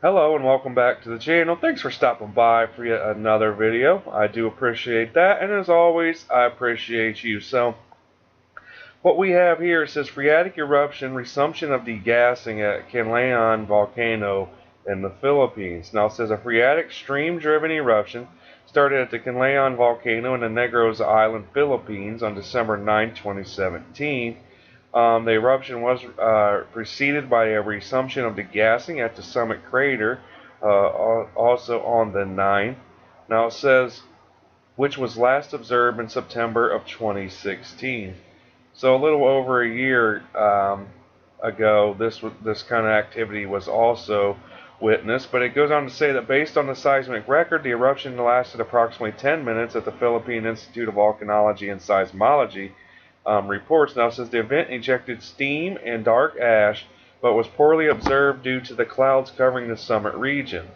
Hello and welcome back to the channel. Thanks for stopping by for yet another video. I do appreciate that, and as always, I appreciate you. So, what we have here, it says Phreatic eruption, resumption of degassing at Kanlaon volcano in the Philippines. Now it says a phreatic stream-driven eruption started at the Kanlaon volcano in the Negros Island, Philippines on December 9, 2017. The eruption was preceded by a resumption of degassing at the summit crater, also on the 9th. Now it says, which was last observed in September of 2016. So a little over a year ago, this kind of activity was also witnessed. But it goes on to say that based on the seismic record, the eruption lasted approximately 10 minutes at the Philippine Institute of Volcanology and Seismology. Reports. Now it says the event ejected steam and dark ash, but was poorly observed due to the clouds covering the summit region.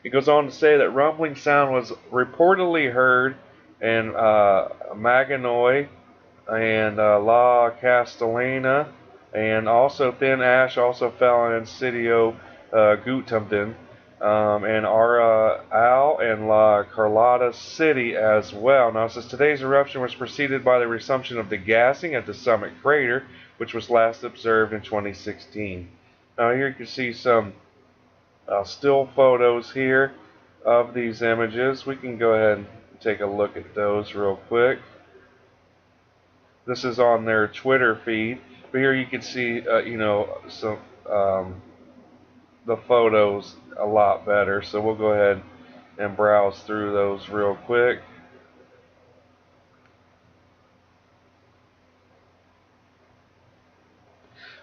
It goes on to say that rumbling sound was reportedly heard in Maganoy and La Castellana, and also thin ash also fell in Sitio Gutamden, and Al and La Carlotta City as well. Now it says today's eruption was preceded by the resumption of degassing at the summit crater, which was last observed in 2016. Now here you can see some still photos here of these images. We can go ahead and take a look at those real quick. This is on their Twitter feed, but here you can see some the photos a lot better, so we'll go ahead and browse through those real quick.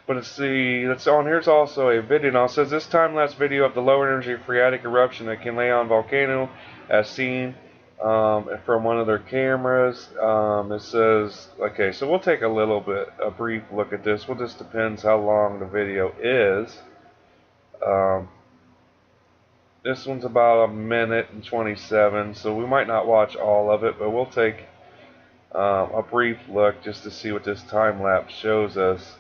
But let's see, that's on here's also a video. Now it says this time-lapse video of the low energy phreatic eruption at Kanlaon volcano as seen from one of their cameras. It says, okay, so we'll take a brief look at this. Well, just depends how long the video is. This one's about 1:27, so we might not watch all of it, but we'll take a brief look just to see what this time-lapse shows us.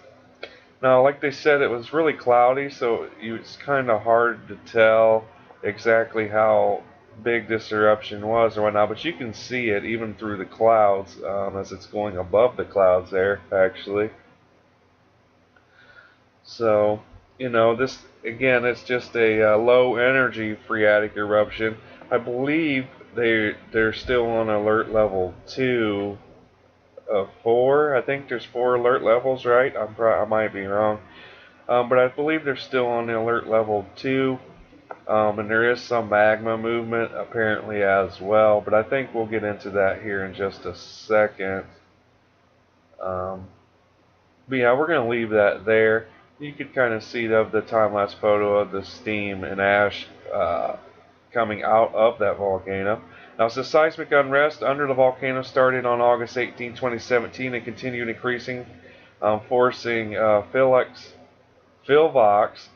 Now, like they said, it was really cloudy, so it's kind of hard to tell exactly how big this eruption was or whatnot, but you can see it even through the clouds as it's going above the clouds there, actually. So, this, again, it's just a low energy phreatic eruption. I believe they're still on alert level 2 of 4. I think there's 4 alert levels, right? I might be wrong. But I believe they're still on the alert level 2. And there is some magma movement apparently as well. But I think we'll get into that here in just a second. But yeah, we're going to leave that there. You could kind of see the time-lapse photo of the steam and ash coming out of that volcano. Now, the seismic unrest under the volcano started on August 18, 2017 and continued increasing, forcing Philvox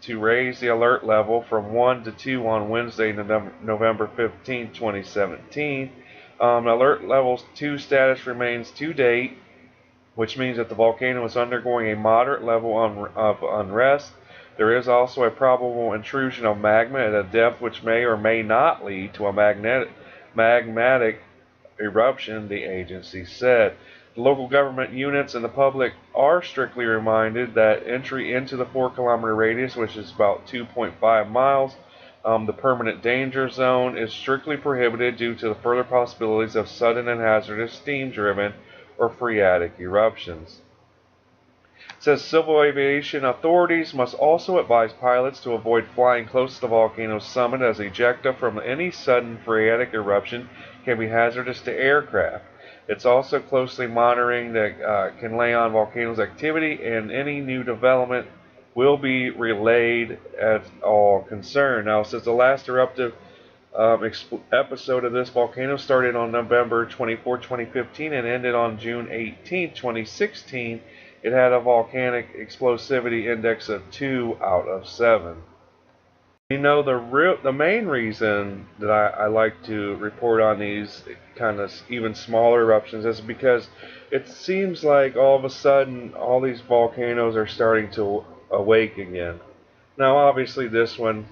to raise the alert level from 1 to 2 on Wednesday, November 15, 2017. Alert level 2 status remains to date, which means that the volcano is undergoing a moderate level of unrest. There is also a probable intrusion of magma at a depth which may or may not lead to a magmatic eruption, the agency said. The local government units and the public are strictly reminded that entry into the 4-kilometer radius, which is about 2.5 miles, the permanent danger zone, is strictly prohibited due to the further possibilities of sudden and hazardous steam-driven or phreatic eruptions. It says civil aviation authorities must also advise pilots to avoid flying close to the volcano's summit, as ejecta from any sudden phreatic eruption can be hazardous to aircraft. It's also closely monitoring the Kanlaon volcano's activity, and any new development will be relayed at all concerned. Now, since the last eruptive episode of this volcano started on November 24, 2015 and ended on June 18, 2016, it had a volcanic explosivity index of 2 out of 7. The main reason that I like to report on these kind of even smaller eruptions is because it seems like all of a sudden all these volcanoes are starting to awake again. Now, obviously, this one,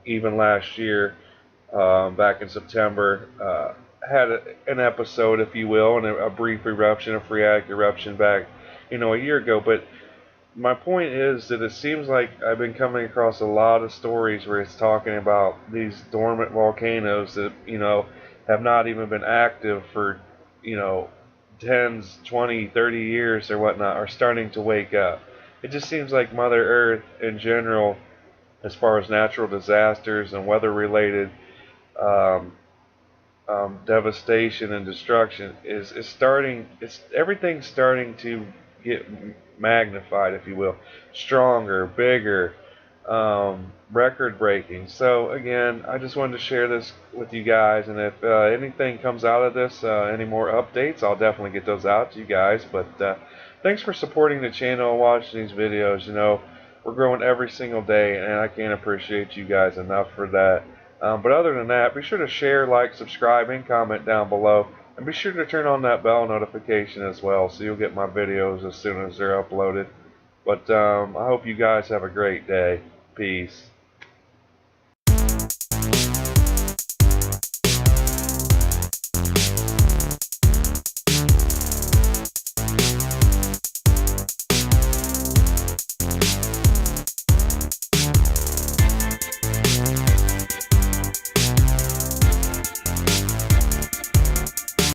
even last year, back in September, had an episode, if you will, and a brief eruption, a phreatic eruption back, a year ago. But my point is that it seems like I've been coming across a lot of stories where it's talking about these dormant volcanoes that, have not even been active for, you know, tens, 20, 30 years or whatnot, are starting to wake up. It just seems like Mother Earth in general, as far as natural disasters and weather related um, devastation and destruction is starting. It's everything's starting to get magnified, if you will, stronger, bigger, record breaking. So again, I just wanted to share this with you guys, and if anything comes out of this, any more updates, I'll definitely get those out to you guys. But thanks for supporting the channel and watching these videos. We're growing every single day, and I can't appreciate you guys enough for that. But other than that, be sure to share, like, subscribe, and comment down below. And be sure to turn on that bell notification as well, so you'll get my videos as soon as they're uploaded. But I hope you guys have a great day. Peace.